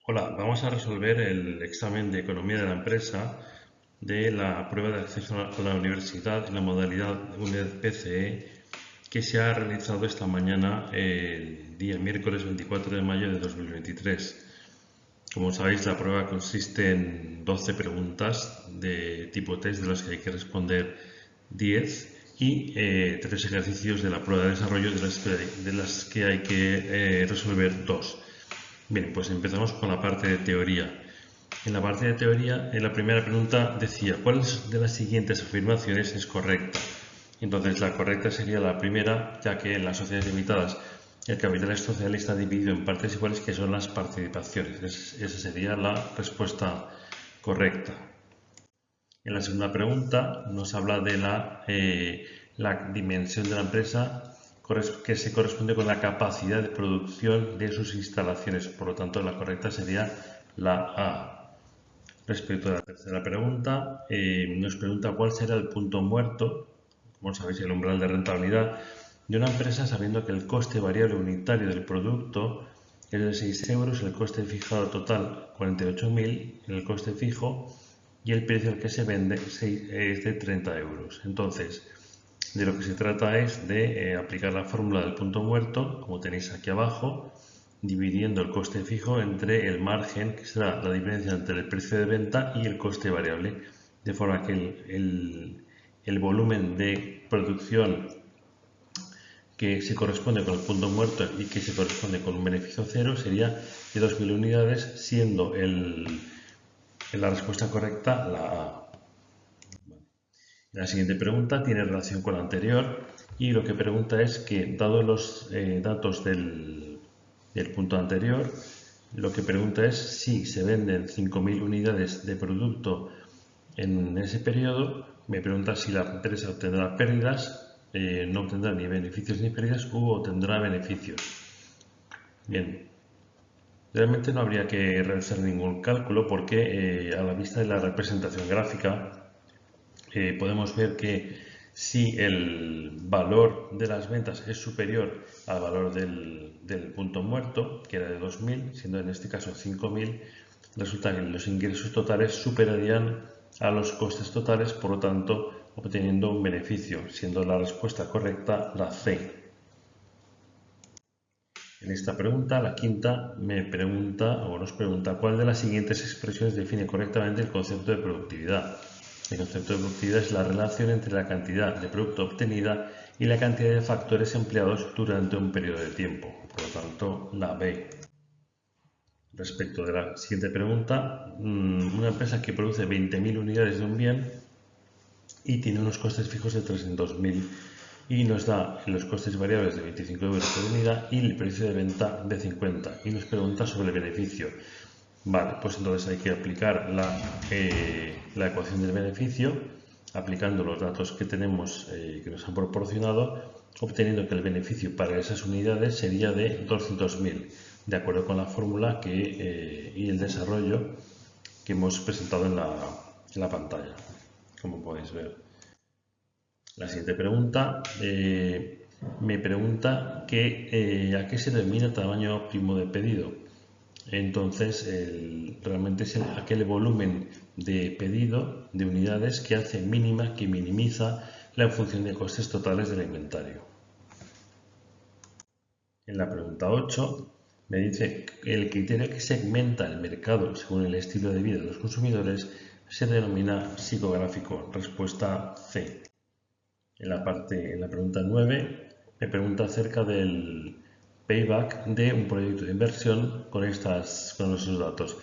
Hola, vamos a resolver el examen de Economía de la Empresa de la prueba de acceso a la universidad en la modalidad UNED PCE que se ha realizado esta mañana, el día miércoles 24 de mayo de 2023. Como sabéis, la prueba consiste en 12 preguntas de tipo test de las que hay que responder 10 y 3 ejercicios de la prueba de desarrollo de las que hay que resolver 2. Bien, pues empezamos con la parte de teoría. En la parte de teoría, en la primera pregunta decía, ¿cuál de las siguientes afirmaciones es correcta? Entonces, la correcta sería la primera, ya que en las sociedades limitadas el capital social está dividido en partes iguales que son las participaciones. Esa sería la respuesta correcta. En la segunda pregunta nos habla de la dimensión de la empresa que se corresponde con la capacidad de producción de sus instalaciones. Por lo tanto, la correcta sería la A. Respecto a la tercera pregunta, nos pregunta cuál será el punto muerto, como sabéis, el umbral de rentabilidad de una empresa sabiendo que el coste variable unitario del producto es de 6 euros, el coste fijado total 48.000, el coste fijo y el precio al que se vende es de 30 euros. Entonces, de lo que se trata es de aplicar la fórmula del punto muerto, como tenéis aquí abajo, dividiendo el coste fijo entre el margen, que será la diferencia entre el precio de venta y el coste variable, de forma que el volumen de producción que se corresponde con el punto muerto y que se corresponde con un beneficio cero sería de 2.000 unidades, siendo la respuesta correcta la A. La siguiente pregunta tiene relación con la anterior y lo que pregunta es que, dados los datos del punto anterior, lo que pregunta es si se venden 5.000 unidades de producto en ese periodo. Me pregunta si la empresa obtendrá pérdidas, no obtendrá ni beneficios ni pérdidas u obtendrá beneficios. Bien, realmente no habría que realizar ningún cálculo porque a la vista de la representación gráfica podemos ver que si el valor de las ventas es superior al valor del punto muerto, que era de 2.000, siendo en este caso 5.000, resulta que los ingresos totales superarían a los costes totales, por lo tanto obteniendo un beneficio, siendo la respuesta correcta la C. En esta pregunta, la quinta, nos pregunta cuál de las siguientes expresiones define correctamente el concepto de productividad. El concepto de productividad es la relación entre la cantidad de producto obtenida y la cantidad de factores empleados durante un periodo de tiempo. Por lo tanto, la B. Respecto de la siguiente pregunta, una empresa que produce 20.000 unidades de un bien y tiene unos costes fijos de 300.000 y nos da los costes variables de 25 euros por unidad y el precio de venta de 50 y nos pregunta sobre el beneficio. Vale, pues entonces hay que aplicar la ecuación del beneficio aplicando los datos que tenemos que nos han proporcionado, obteniendo que el beneficio para esas unidades sería de 200.000, de acuerdo con la fórmula y el desarrollo que hemos presentado en la pantalla, como podéis ver. La siguiente pregunta me pregunta a qué se denomina tamaño óptimo de pedido. Entonces, realmente es aquel volumen de pedido de unidades que hace mínima, que minimiza la función de costes totales del inventario. En la pregunta 8 me dice que el criterio que segmenta el mercado según el estilo de vida de los consumidores se denomina psicográfico. Respuesta C. En la pregunta 9 me pregunta acerca del payback de un proyecto de inversión con esos datos.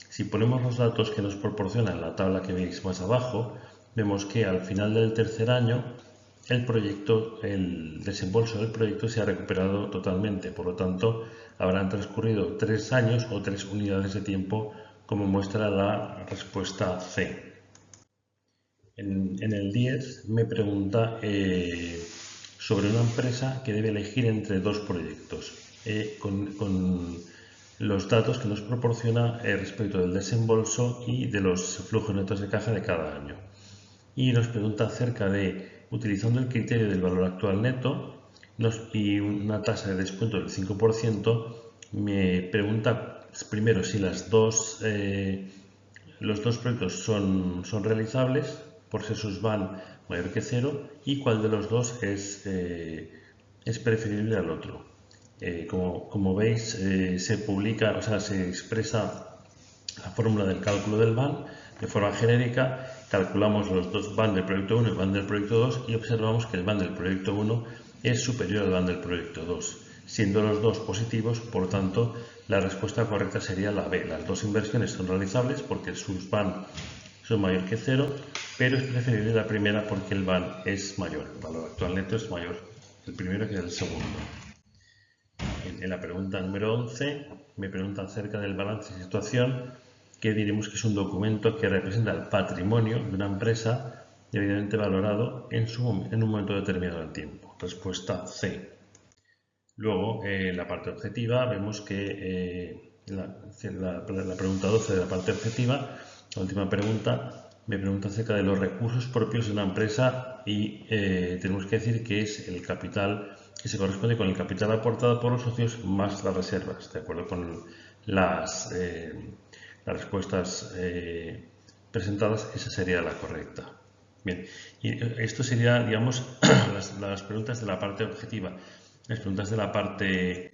Si ponemos los datos que nos proporciona la tabla que veis más abajo, vemos que al final del tercer año el desembolso del proyecto se ha recuperado totalmente. Por lo tanto, habrán transcurrido 3 años o 3 unidades de tiempo, como muestra la respuesta C. En el 10 me pregunta sobre una empresa que debe elegir entre dos proyectos con los datos que nos proporciona respecto del desembolso y de los flujos netos de caja de cada año. Y nos pregunta acerca de, utilizando el criterio del valor actual neto y una tasa de descuento del 5%, me pregunta primero si los dos proyectos son realizables por si sus van mayor que 0 y cuál de los dos es preferible al otro. Como veis, se publica, o sea, se expresa la fórmula del cálculo del van de forma genérica. Calculamos los dos van del proyecto 1 y van del proyecto 2 y observamos que el van del proyecto 1 es superior al van del proyecto 2. Siendo los dos positivos, por tanto, la respuesta correcta sería la B. Las dos inversiones son realizables porque sus van son mayor que 0, pero es preferible la primera porque el van es mayor, el valor actual neto es mayor el primero que el segundo. En la pregunta número 11 me pregunta acerca del balance de situación, que diremos que es un documento que representa el patrimonio de una empresa debidamente valorado en un momento determinado del tiempo. Respuesta C. Luego, en la parte objetiva, vemos que la pregunta 12 de la parte objetiva, la última pregunta, me pregunta acerca de los recursos propios de una empresa y tenemos que decir que es el capital que se corresponde con el capital aportado por los socios más las reservas, de acuerdo con las respuestas presentadas, esa sería la correcta. Bien, y esto sería, digamos, las preguntas de la parte objetiva. Las preguntas de la parte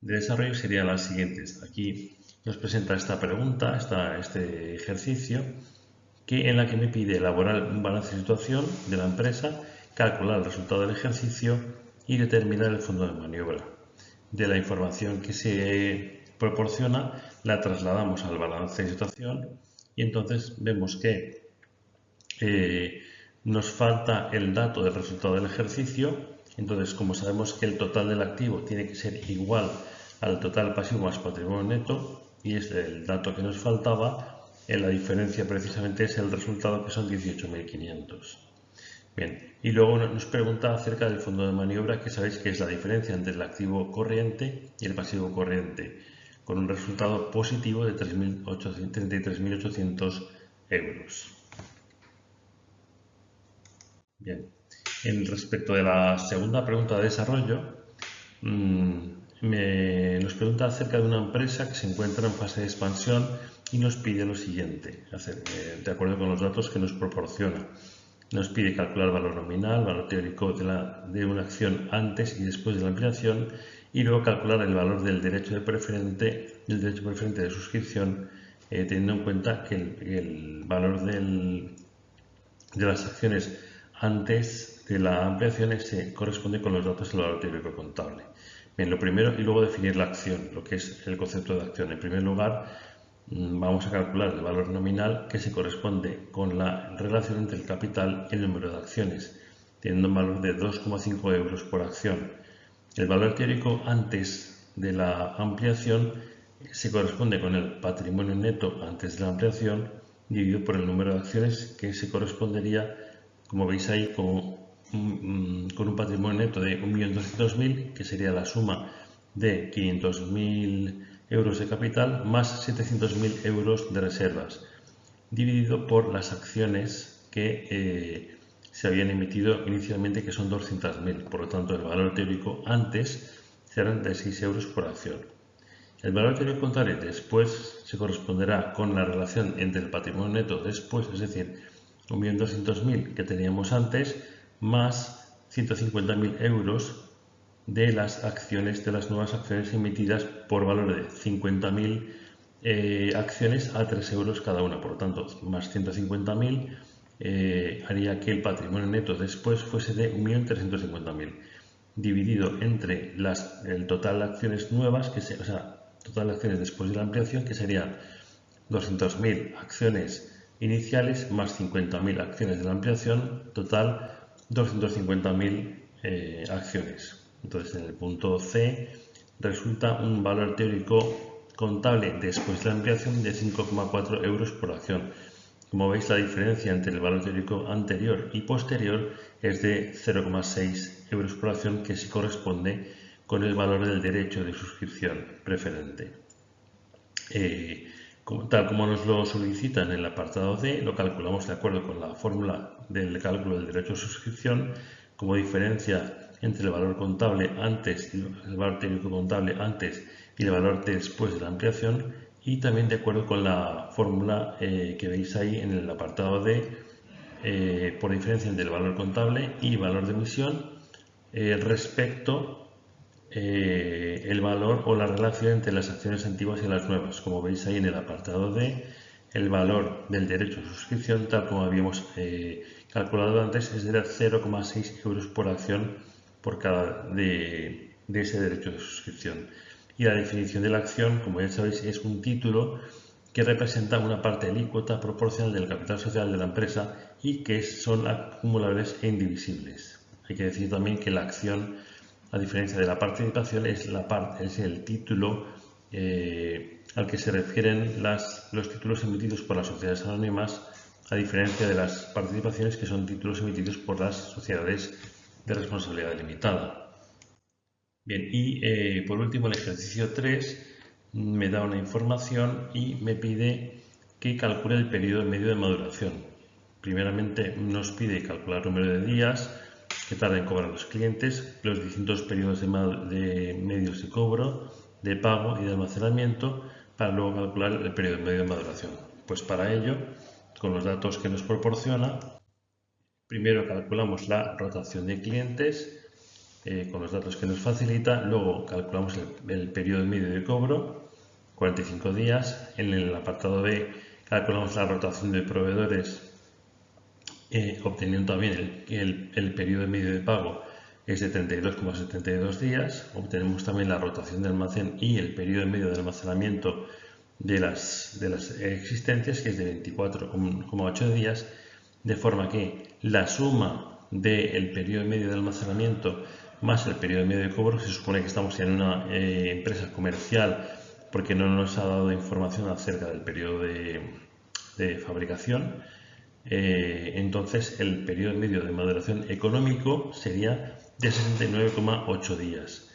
de desarrollo serían las siguientes. Aquí nos presenta esta pregunta, este ejercicio, en la que me pide elaborar un balance de situación de la empresa, calcular el resultado del ejercicio y determinar el fondo de maniobra. De la información que se proporciona la trasladamos al balance de situación y entonces vemos que nos falta el dato del resultado del ejercicio. Entonces, como sabemos que el total del activo tiene que ser igual al total pasivo más patrimonio neto, y es el dato que nos faltaba, la diferencia precisamente es el resultado, que son 18.500. Bien, y luego nos pregunta acerca del fondo de maniobra, que sabéis que es la diferencia entre el activo corriente y el pasivo corriente, con un resultado positivo de 33.800 euros. Bien. Respecto de la segunda pregunta de desarrollo, nos pregunta acerca de una empresa que se encuentra en fase de expansión y nos pide lo siguiente, de acuerdo con los datos que nos proporciona. Nos pide calcular valor nominal, valor teórico de una acción antes y después de la ampliación, y luego calcular el valor del derecho preferente de suscripción, teniendo en cuenta que el valor de las acciones antes de la ampliación se corresponde con los datos del valor teórico contable. Bien, lo primero, y luego definir la acción, lo que es el concepto de acción. En primer lugar, vamos a calcular el valor nominal, que se corresponde con la relación entre el capital y el número de acciones, teniendo un valor de 2,5 euros por acción. El valor teórico antes de la ampliación se corresponde con el patrimonio neto antes de la ampliación dividido por el número de acciones, que se correspondería, como veis ahí, con un patrimonio neto de 1.200.000, que sería la suma de 500.000 euros de capital más 700.000 euros de reservas, dividido por las acciones que se habían emitido inicialmente, que son 200.000. Por lo tanto, el valor teórico antes serán de 6 euros por acción. El valor teórico contable después se corresponderá con la relación entre el patrimonio neto después, es decir, 1.200.000 que teníamos antes, más 150.000 euros de las nuevas acciones emitidas por valor de 50.000 acciones a 3 euros cada una. Por lo tanto, más 150.000 haría que el patrimonio neto después fuese de 1.350.000, dividido entre el total de acciones nuevas, total de acciones después de la ampliación, que serían 200.000 acciones iniciales más 50.000 acciones de la ampliación, total 250.000 acciones. Entonces, en el punto C resulta un valor teórico contable después de la ampliación de 5,4 euros por acción. Como veis, la diferencia entre el valor teórico anterior y posterior es de 0,6 euros por acción, que se corresponde con el valor del derecho de suscripción preferente. Tal como nos lo solicitan en el apartado D, lo calculamos de acuerdo con la fórmula del cálculo del derecho de suscripción, como diferencia entre el valor contable antes, el valor teórico contable antes y el valor después de la ampliación, y también de acuerdo con la fórmula que veis ahí en el apartado D, por diferencia entre el valor contable y valor de emisión respecto el valor o la relación entre las acciones antiguas y las nuevas. Como veis ahí en el apartado D, el valor del derecho de suscripción, tal como habíamos calculado antes, es de 0,6 euros por acción por cada de ese derecho de suscripción. Y la definición de la acción, como ya sabéis, es un título que representa una parte alícuota proporcional del capital social de la empresa y que son acumulables e indivisibles. Hay que decir también que la acción, a diferencia de la participación, es el título al que se refieren los títulos emitidos por las sociedades anónimas, a diferencia de las participaciones, que son títulos emitidos por las sociedades de responsabilidad limitada. Bien, y por último, el ejercicio 3 me da una información y me pide que calcule el periodo medio de maduración. Primeramente nos pide calcular el número de días que tarda en cobrar los clientes, los distintos periodos de medios de cobro, de pago y de almacenamiento, para luego calcular el periodo medio de maduración. Pues para ello, con los datos que nos proporciona, primero calculamos la rotación de clientes con los datos que nos facilita, luego calculamos el periodo medio de cobro, 45 días, en el apartado B calculamos la rotación de proveedores obteniendo también el periodo medio de pago es de 32,72 días, obtenemos también la rotación de almacén y el periodo medio de almacenamiento de las existencias, que es de 24,8 días, de forma que la suma del periodo medio de almacenamiento más el periodo medio de cobro, se supone que estamos en una empresa comercial porque no nos ha dado información acerca del periodo de fabricación, entonces el periodo medio de maduración económico sería de 69,8 días.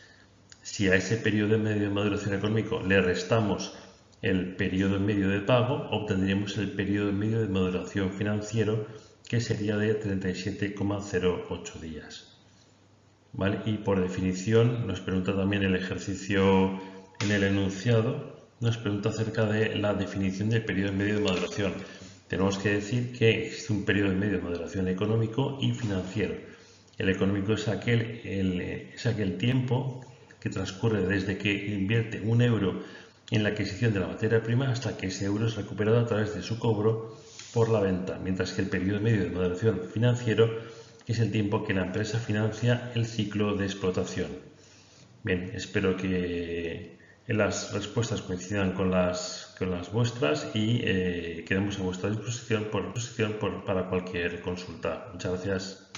Si a ese periodo medio de maduración económico le restamos el periodo medio de pago, obtendríamos el periodo medio de maduración financiero, que sería de 37,08 días. ¿Vale? Y por definición nos pregunta también el ejercicio en el enunciado, nos pregunta acerca de la definición del periodo medio de maduración. Tenemos que decir que existe un periodo medio de maduración económico y financiero. El económico es aquel tiempo que transcurre desde que invierte un euro en la adquisición de la materia prima hasta que ese euro es recuperado a través de su cobro por la venta, mientras que el periodo medio de maduración financiero es el tiempo que la empresa financia el ciclo de explotación. Bien, espero que las respuestas coincidan con las vuestras y quedamos a vuestra disposición para cualquier consulta. Muchas gracias.